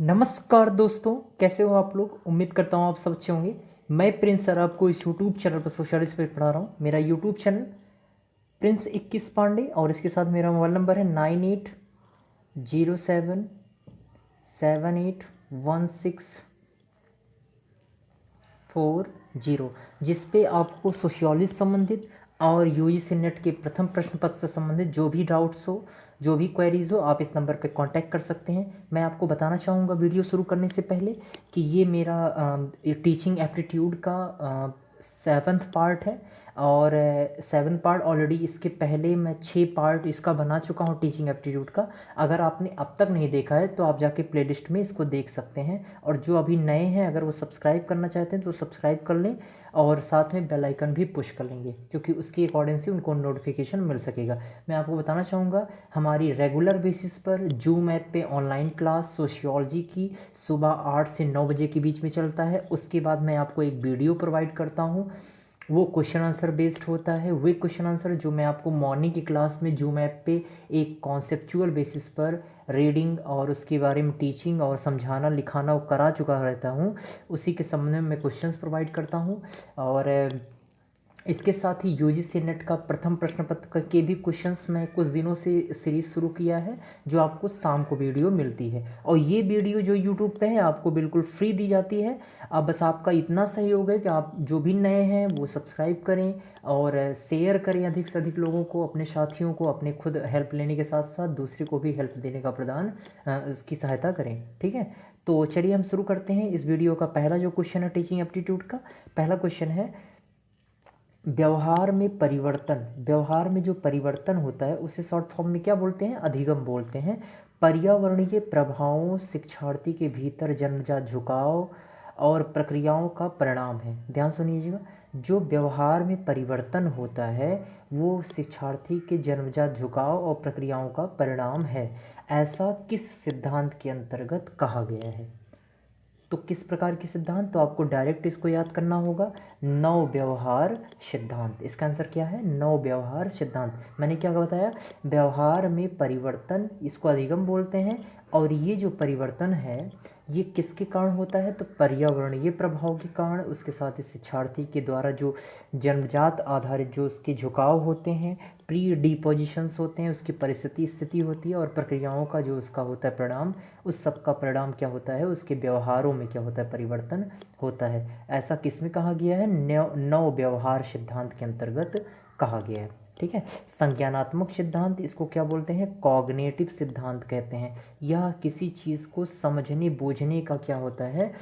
नमस्कार दोस्तों, कैसे हो आप लोग। उम्मीद करता हूँ आप सब अच्छे होंगे। मैं प्रिंस सर आपको इस यूट्यूब चैनल पर सोशलिस्ट पे पढ़ा रहा हूँ। मेरा यूट्यूब चैनल प्रिंस 21 पांडे और इसके साथ मेरा मोबाइल नंबर है 9807781640, जिस पे आपको सोशियोलॉजी संबंधित और यूजीसी नेट के प्रथम प्रश्न पत्र से संबंधित जो भी डाउट्स हो, जो भी क्वेरीज हो, आप इस नंबर पे कांटेक्ट कर सकते हैं। मैं आपको बताना चाहूँगा वीडियो शुरू करने से पहले कि ये मेरा टीचिंग एप्टीट्यूड का 7th पार्ट है और 7th पार्ट ऑलरेडी इसके पहले मैं 6 पार्ट इसका बना चुका हूँ टीचिंग एप्टीट्यूड का। अगर आपने अब तक नहीं देखा है तो आप जाके प्लेलिस्ट में इसको देख सकते हैं, और जो अभी नए हैं अगर वो सब्सक्राइब करना चाहते हैं तो सब्सक्राइब कर लें और साथ में बेल आइकन भी पुश कर लेंगे, क्योंकि उसके अकॉर्डिंग से उनको नोटिफिकेशन मिल सकेगा। मैं आपको बताना चाहूँगा हमारी रेगुलर बेसिस पर जूम ऐप पे ऑनलाइन क्लास सोशियोलॉजी की सुबह 8 से 9 बजे के बीच में चलता है। उसके बाद मैं आपको एक वीडियो प्रोवाइड करता हूँ, वो क्वेश्चन आंसर बेस्ड होता है। वे क्वेश्चन आंसर जो मैं आपको मॉर्निंग की क्लास में जूम ऐप पे एक कॉन्सेप्चुअल बेसिस पर रीडिंग और उसके बारे में टीचिंग और समझाना लिखाना करा चुका रहता हूँ, उसी के संबंध में मैं क्वेश्चंस प्रोवाइड करता हूँ। और इसके साथ ही यूजीसी नेट का प्रथम प्रश्न पत्र के भी क्वेश्चंस मैं कुछ दिनों से सीरीज शुरू किया है, जो आपको शाम को वीडियो मिलती है। और ये वीडियो जो यूट्यूब पे है आपको बिल्कुल फ्री दी जाती है। अब बस आपका इतना सहयोग है कि आप जो भी नए हैं वो सब्सक्राइब करें और शेयर करें अधिक से अधिक लोगों को, अपने साथियों को, अपने खुद हेल्प लेने के साथ साथ दूसरे को भी हेल्प देने का प्रदान इसकी सहायता करें। ठीक है, तो चलिए हम शुरू करते हैं इस वीडियो का। पहला जो क्वेश्चन है टीचिंग एप्टीट्यूड का, पहला क्वेश्चन है व्यवहार में परिवर्तन। व्यवहार में जो परिवर्तन होता है उसे शॉर्ट फॉर्म में क्या बोलते हैं, अधिगम बोलते हैं। पर्यावरणीय प्रभावों शिक्षार्थी के भीतर जन्मजात झुकाव और प्रक्रियाओं का परिणाम है। ध्यान सुनिएगा, जो व्यवहार में परिवर्तन होता है वो शिक्षार्थी के जन्मजात झुकाव और प्रक्रियाओं का परिणाम है। ऐसा किस सिद्धांत के अंतर्गत कहा गया है। तो किस प्रकार के सिद्धांत, तो आपको डायरेक्ट इसको याद करना होगा, नव व्यवहार सिद्धांत। इसका आंसर क्या है, नव व्यवहार सिद्धांत। मैंने क्या बताया, व्यवहार में परिवर्तन इसको अधिगम बोलते हैं। और ये जो परिवर्तन है ये किसके कारण होता है, तो पर्यावरणीय प्रभाव के कारण, उसके साथ ही शिक्षार्थी के द्वारा जो जन्मजात आधारित जो उसके झुकाव होते हैं, प्री डिपोजिशंस होते हैं, उसकी परिस्थिति स्थिति होती है, और प्रक्रियाओं का जो उसका होता है परिणाम, उस सब का परिणाम क्या होता है, उसके व्यवहारों में क्या होता है, परिवर्तन होता है। ऐसा किस में कहा गया है, नव व्यवहार सिद्धांत के अंतर्गत कहा गया है। ठीक है, संज्ञानात्मक सिद्धांत इसको क्या बोलते हैं, कॉग्निटिव सिद्धांत कहते हैं। यह किसी चीज़ को समझने बूझने का क्या होता है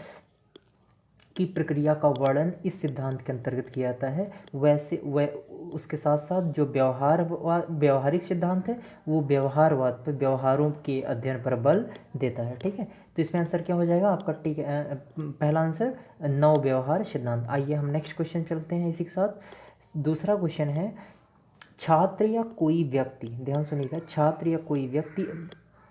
की प्रक्रिया का वर्णन इस सिद्धांत के अंतर्गत किया जाता है। वैसे उसके साथ साथ जो व्यवहारिक सिद्धांत है वो व्यवहारवाद पर, व्यवहारों के अध्ययन पर बल देता है। ठीक है, तो इसमें आंसर क्या हो जाएगा आपका, ठीक है, पहला आंसर नव व्यवहार सिद्धांत। आइए हम नेक्स्ट क्वेश्चन चलते हैं इसी के साथ। दूसरा क्वेश्चन है, छात्र या कोई व्यक्ति, ध्यान सुनिएगा, छात्र या कोई व्यक्ति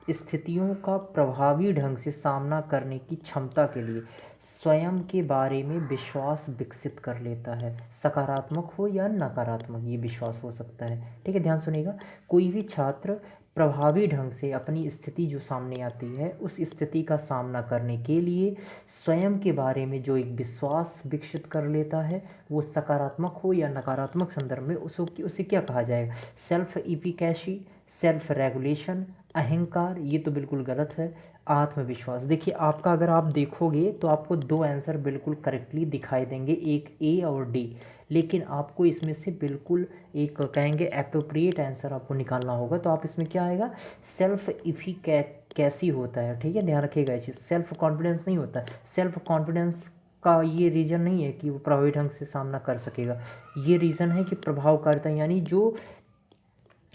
स्थितियों का प्रभावी ढंग से सामना करने की क्षमता के लिए स्वयं के बारे में विश्वास विकसित कर लेता है। सकारात्मक हो या नकारात्मक ये विश्वास हो सकता है। ठीक है, ध्यान सुनिएगा, कोई भी छात्र प्रभावी ढंग से अपनी स्थिति जो सामने आती है उस स्थिति का सामना करने के लिए स्वयं के बारे में जो एक विश्वास विकसित कर लेता है, वो सकारात्मक हो या नकारात्मक संदर्भ में उसे क्या कहा जाएगा, सेल्फ इफिकेसी, सेल्फ रेगुलेशन, अहंकार, ये तो बिल्कुल गलत है। आत्मविश्वास, देखिए आपका अगर आप देखोगे तो आपको दो आंसर बिल्कुल करेक्टली दिखाई देंगे, एक ए और डी, लेकिन आपको इसमें से बिल्कुल एक कहेंगे अप्रोप्रिएट आंसर आपको निकालना होगा। तो आप इसमें क्या आएगा, सेल्फ इफिकेसी होता है। ठीक है, ध्यान रखिएगा ये चीज़, सेल्फ कॉन्फिडेंस नहीं होता। सेल्फ कॉन्फिडेंस का ये रीज़न नहीं है कि वो प्रभावी ढंग से सामना कर सकेगा, ये रीज़न है कि प्रभावकारिता, यानी जो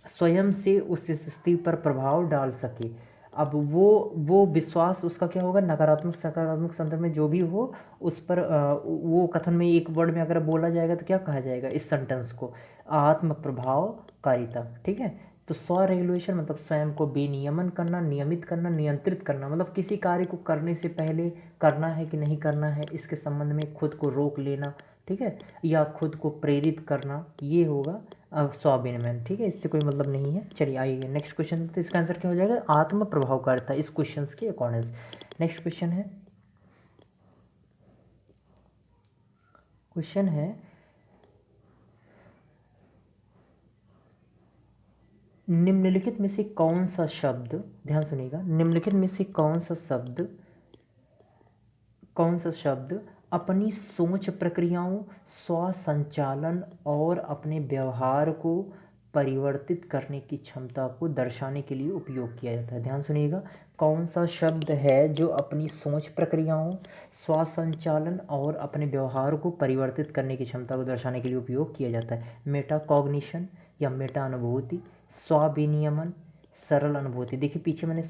स्वयं से उस स्थिति पर प्रभाव डाल सके। अब वो विश्वास उसका क्या होगा, नकारात्मक सकारात्मक संदर्भ में जो भी हो उस पर वो कथन में एक वर्ड में अगर बोला जाएगा तो क्या कहा जाएगा इस सेंटेंस को, आत्म प्रभावकारिता। ठीक है, तो स्व रेगुलेशन मतलब स्वयं को विनियमन करना, नियमित करना, नियंत्रित करना, मतलब किसी कार्य को करने से पहले करना है कि नहीं करना है इसके संबंध में खुद को रोक लेना। ठीक है, या खुद को प्रेरित करना, ये होगा स्वाभिमान, ठीक है, इससे कोई मतलब नहीं है। चलिए आइए नेक्स्ट क्वेश्चन, तो इसका आंसर क्या हो जाएगा, आत्म प्रभावकारिता, इस क्वेश्चन के अकॉर्डिंग। नेक्स्ट क्वेश्चन है निम्नलिखित में से कौन सा शब्द, ध्यान सुनिएगा, निम्नलिखित में से कौन सा शब्द अपनी सोच प्रक्रियाओं, स्व संचालन और अपने व्यवहार को परिवर्तित करने की क्षमता को दर्शाने के लिए उपयोग किया जाता है। ध्यान सुनिएगा, कौन सा शब्द है जो अपनी सोच प्रक्रियाओं, स्व संचालन और अपने व्यवहार को परिवर्तित करने की क्षमता को दर्शाने के लिए उपयोग किया जाता है। मेटा कॉग्निशन या मेटा अनुभूति, स्वाभिनियमन, सरल अनुभूति। देखिए पीछे मैंने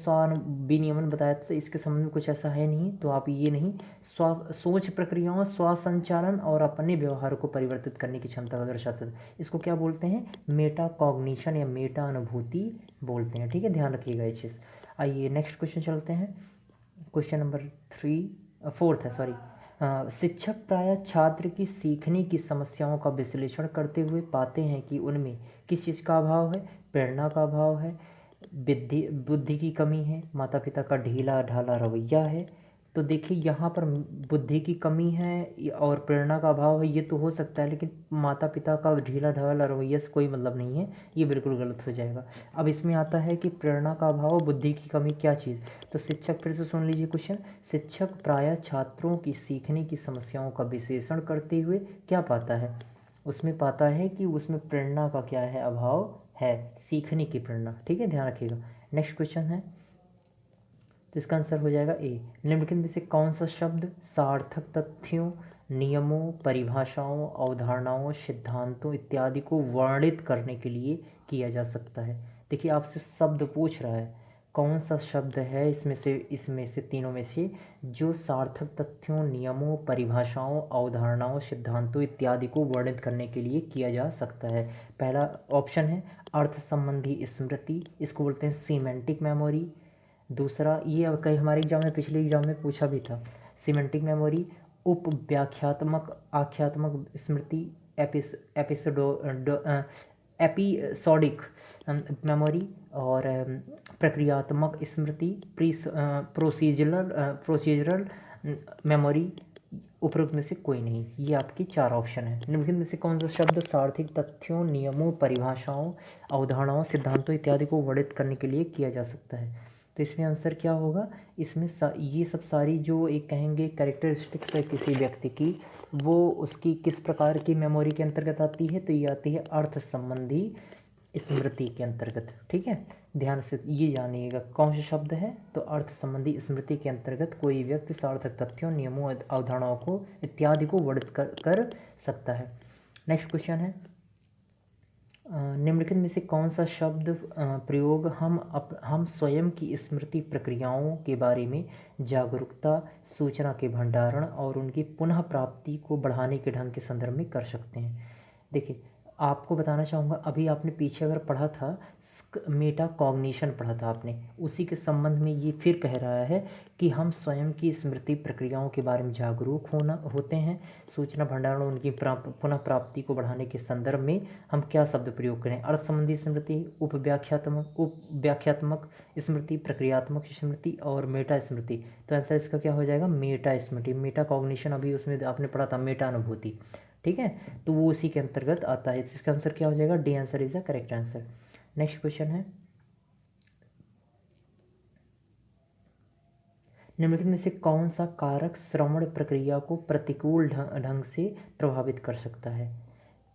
विनियमन बताया था, तो इसके संबंध में कुछ ऐसा है नहीं, तो आप ये नहीं, सोच प्रक्रियाओं, स्व संचालन और अपने व्यवहार को परिवर्तित करने की क्षमता को दर्शा सकते हैं। इसको क्या बोलते हैं, मेटा कॉग्निशन या मेटा अनुभूति बोलते हैं, ठीक है, ध्यान रखिएगा ये चीज़। आइए नेक्स्ट क्वेश्चन चलते हैं, क्वेश्चन नंबर 4 है, सॉरी। शिक्षक प्रायः छात्र की सीखने की समस्याओं का विश्लेषण करते हुए पाते हैं कि उनमें किस चीज़ का अभाव है, प्रेरणा का अभाव है, बुद्धि की कमी है, माता पिता का ढीला ढाला रवैया है। तो देखिए यहाँ पर बुद्धि की कमी है और प्रेरणा का अभाव है, ये तो हो सकता है, लेकिन माता पिता का ढीला ढाला रवैया से कोई मतलब नहीं है, ये बिल्कुल गलत हो जाएगा। अब इसमें आता है कि प्रेरणा का अभाव, बुद्धि की कमी, क्या चीज़, तो शिक्षक, फिर से सुन लीजिए क्वेश्चन, शिक्षक प्रायः छात्रों की सीखने की समस्याओं का विश्लेषण करते हुए क्या पाता है, उसमें पाता है कि उसमें प्रेरणा का क्या है, अभाव है, सीखने की प्रेरणा, ठीक है, ध्यान रखिएगा। नेक्स्ट क्वेश्चन है, तो इसका आंसर हो जाएगा ए। निम्नलिखित में से कौन सा शब्द सार्थक तथ्यों, नियमों, परिभाषाओं, अवधारणाओं, सिद्धांतों इत्यादि को वर्णित करने के लिए किया जा सकता है। देखिए आपसे शब्द पूछ रहा है, कौन सा शब्द है इसमें से तीनों में से जो सार्थक तथ्यों, नियमों, परिभाषाओं, अवधारणाओं, सिद्धांतों इत्यादि को वर्णित करने के लिए किया जा सकता है। पहला ऑप्शन है अर्थ संबंधी स्मृति, इसको बोलते हैं सीमेंटिक मेमोरी। दूसरा, ये कई हमारे एग्जाम में, पिछले एग्जाम में पूछा भी था, सीमेंटिक मेमोरी, उपव्याख्यात्मक आख्यात्मक स्मृति, एपिसोडिक मेमोरी, और प्रक्रियात्मक स्मृति, प्रोसीजरल मेमोरी। उपरोक्त में से कोई नहीं, ये आपकी 4 ऑप्शन है। निम्नलिखित में से कौन सा शब्द सार्थक तथ्यों, नियमों, परिभाषाओं, अवधारणाओं, सिद्धांतों इत्यादि को वर्णित करने के लिए किया जा सकता है, तो इसमें आंसर क्या होगा, इसमें ये सब सारी जो एक कहेंगे कैरेक्टरिस्टिक्स है किसी व्यक्ति की, वो उसकी किस प्रकार की मेमोरी के अंतर्गत आती है, तो ये आती है अर्थ संबंधी स्मृति के अंतर्गत, ठीक है, ध्यान से ये जानिएगा कौन सा शब्द है, तो अर्थ संबंधी स्मृति के अंतर्गत कोई व्यक्ति सार्थक तथ्यों, नियमों, अवधारणाओं को इत्यादि को वर्णित कर सकता है। नेक्स्ट क्वेश्चन है, निम्नलिखित में से कौन सा शब्द प्रयोग हम स्वयं की स्मृति प्रक्रियाओं के बारे में जागरूकता, सूचना के भंडारण और उनकी पुनः प्राप्ति को बढ़ाने के ढंग के संदर्भ में कर सकते हैं। देखिए आपको बताना चाहूँगा, अभी आपने पीछे अगर पढ़ा था मेटा कॉग्निशन पढ़ा था आपने, उसी के संबंध में ये फिर कह रहा है कि हम स्वयं की स्मृति प्रक्रियाओं के बारे में जागरूक होते हैं, सूचना भंडारण उनकी पुनः प्राप्ति को बढ़ाने के संदर्भ में हम क्या शब्द प्रयोग करें, अर्थ संबंधी स्मृति, उपव्याख्यात्मक स्मृति, प्रक्रियात्मक स्मृति और मेटा स्मृति। तो आंसर इसका क्या हो जाएगा, मेटा स्मृति। मेटा कॉग्निशन अभी उसमें आपने पढ़ा था, मेटा अनुभूति, ठीक है, तो वो उसी के अंतर्गत आता है। इसका आंसर क्या हो जाएगा, D answer is the correct answer. Next question है, निम्नलिखित में से कौन सा कारक श्रवण प्रक्रिया को प्रतिकूल ढंग से प्रभावित कर सकता है,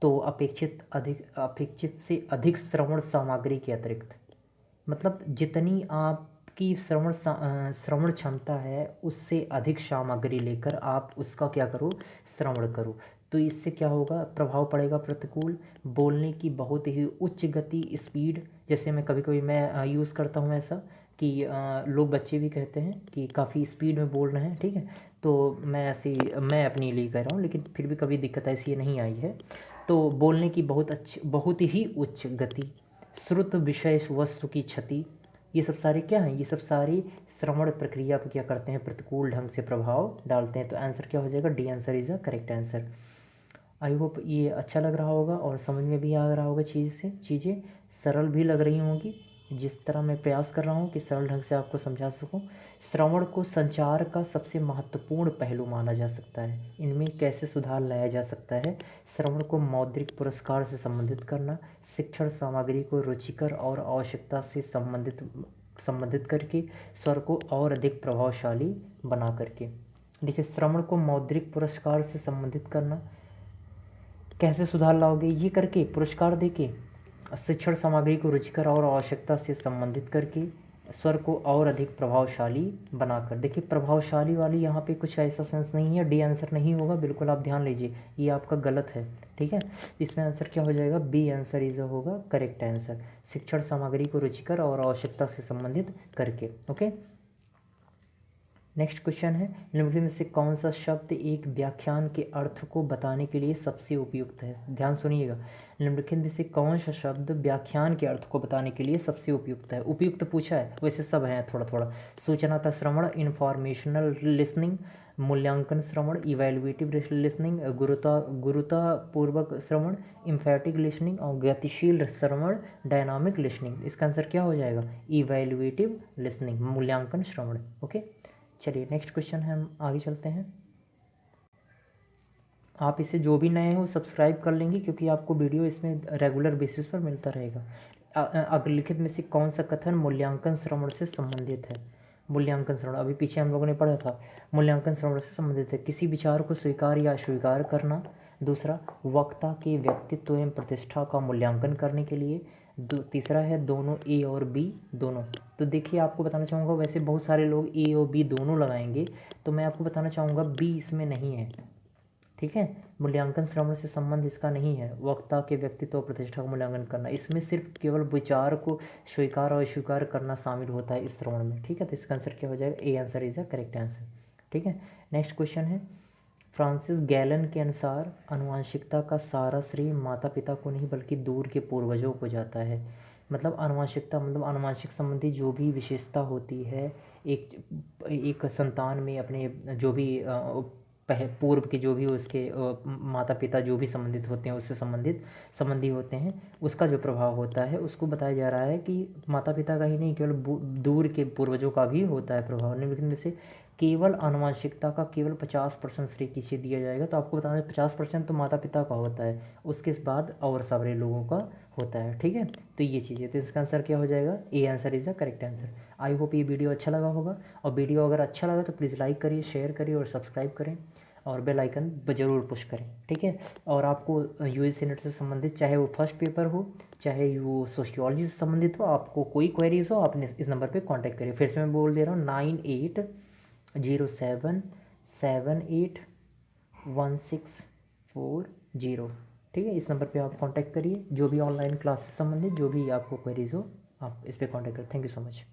तो अपेक्षित से अधिक श्रवण सामग्री के अतिरिक्त, मतलब जितनी आपकी श्रवण क्षमता है उससे अधिक सामग्री लेकर आप उसका क्या करो, श्रवण करो, तो इससे क्या होगा, प्रभाव पड़ेगा प्रतिकूल। बोलने की बहुत ही उच्च गति, स्पीड, जैसे मैं कभी कभी मैं यूज़ करता हूँ ऐसा कि लोग, बच्चे भी कहते हैं कि काफ़ी स्पीड में बोल रहे हैं, ठीक है, तो मैं अपने लिए कह रहा हूँ, लेकिन फिर भी कभी दिक्कत ऐसी नहीं आई है। तो बोलने की बहुत ही उच्च गति, श्रुत विषय वस्तु की क्षति, ये सब सारे क्या हैं, ये सब सारी श्रवण प्रक्रिया पर क्या करते हैं, प्रतिकूल ढंग से प्रभाव डालते हैं। तो आंसर क्या हो जाएगा, D answer is the correct answer. I hope ये अच्छा लग रहा होगा और समझ में भी आ रहा होगा चीज़ें सरल भी लग रही होंगी, जिस तरह मैं प्रयास कर रहा हूँ कि सरल ढंग से आपको समझा सकूँ। श्रवण को संचार का सबसे महत्वपूर्ण पहलू माना जा सकता है। इनमें कैसे सुधार लाया जा सकता है? श्रवण को मौद्रिक पुरस्कार से संबंधित करना, शिक्षण सामग्री को रुचिकर और आवश्यकता से संबंधित करके, स्वर को और अधिक प्रभावशाली बना करके। देखिए, श्रवण को मौद्रिक पुरस्कार से संबंधित करना, कैसे सुधार लाओगे? ये करके, पुरस्कार देके, शिक्षण सामग्री को रुचिकर और आवश्यकता से संबंधित करके, स्वर को और अधिक प्रभावशाली बनाकर। देखिए, प्रभावशाली वाली यहाँ पे कुछ ऐसा सेंस नहीं है, डी आंसर नहीं होगा, बिल्कुल आप ध्यान लीजिए, ये आपका गलत है। ठीक है, इसमें आंसर क्या हो जाएगा? बी आंसर इज होगा करेक्ट आंसर, शिक्षण सामग्री को रुचिकर और आवश्यकता से संबंधित करके। ओके, नेक्स्ट क्वेश्चन है, निम्नलिखित में से कौन सा शब्द एक व्याख्यान के अर्थ को बताने के लिए सबसे उपयुक्त है? ध्यान सुनिएगा, निम्नलिखित में से कौन सा शब्द व्याख्यान के अर्थ को बताने के लिए सबसे उपयुक्त है? उपयुक्त पूछा है, वैसे सब हैं थोड़ा थोड़ा। सूचना का श्रवण, इंफॉर्मेशनल लिसनिंग, मूल्यांकन श्रवण, इवैल्यूएटिव लिसनिंग, गुरुतापूर्वक श्रवण, इम्फैटिक लिसनिंग और गतिशील श्रवण, डायनामिक लिसनिंग। इसका आंसर क्या हो जाएगा? इवैल्यूएटिव लिसनिंग, मूल्यांकन श्रवण। ओके, चलिए नेक्स्ट क्वेश्चन है, हम आगे चलते हैं। आप इसे जो भी नए हो सब्सक्राइब कर लेंगे, क्योंकि आपको वीडियो इसमें रेगुलर बेसिस पर मिलता रहेगा। अग्रलिखित में से कौन सा कथन मूल्यांकन श्रवण से संबंधित है? मूल्यांकन श्रवण अभी पीछे हम लोगों ने पढ़ा था, मूल्यांकन श्रवण से संबंधित है। किसी विचार को स्वीकार या अस्वीकार करना। दूसरा, वक्ता के व्यक्तित्व एवं प्रतिष्ठा का मूल्यांकन करने के लिए। तीसरा है दोनों ए और बी दोनों। तो देखिए, आपको बताना चाहूँगा, वैसे बहुत सारे लोग ए और बी दोनों लगाएंगे, तो मैं आपको बताना चाहूँगा बी इसमें नहीं है। ठीक है, मूल्यांकन श्रवण से संबंध इसका नहीं है। वक्ता के व्यक्तित्व और प्रतिष्ठा का मूल्यांकन करना, इसमें सिर्फ केवल विचार को स्वीकार और अस्वीकार करना शामिल होता है इस श्रवण में। ठीक है, तो इसका आंसर क्या हो जाएगा? A answer is the correct answer. ठीक है, नेक्स्ट क्वेश्चन है, फ्रांसिस गैलन के अनुसार आनुवंशिकता का सारा श्रेय माता पिता को नहीं बल्कि दूर के पूर्वजों को जाता है। मतलब आनुवंशिकता मतलब आनुवंशिक संबंधी जो भी विशेषता होती है एक संतान में, अपने जो भी पूर्व के जो भी उसके माता पिता जो भी संबंधित होते हैं, उससे संबंधी होते हैं, उसका जो प्रभाव होता है उसको बताया जा रहा है कि माता पिता का ही नहीं, केवल दूर के पूर्वजों का भी होता है प्रभाव। निम्नलिखित में से केवल आनुवंशिकता का केवल 50% श्रेय किसे दिया जाएगा? तो आपको बताना है 50% तो माता पिता का होता है, उसके बाद और सारे लोगों का होता है। ठीक है, तो ये चीज़ है, तो इसका आंसर क्या हो जाएगा? A answer is the correct answer. I hope ये वीडियो अच्छा लगा होगा, और वीडियो अगर अच्छा लगा तो प्लीज़ लाइक करिए, शेयर करिए और सब्सक्राइब करें, और बेल आइकन ज़रूर पुश करें। ठीक है, और आपको यूजीसी नेट से संबंधित, चाहे वो फर्स्ट पेपर हो, चाहे वो सोशियोलॉजी से संबंधित हो, आपको कोई क्वेरीज हो, आप इस नंबर पे कांटेक्ट करिए। फिर से मैं बोल दे रहा हूँ, 9807781640। ठीक है, इस नंबर पे आप कांटेक्ट करिए, जो भी ऑनलाइन क्लास से संबंधित जो भी आपको क्वेरीज हो, आप इस पर कांटेक्ट करें। Thank you so much.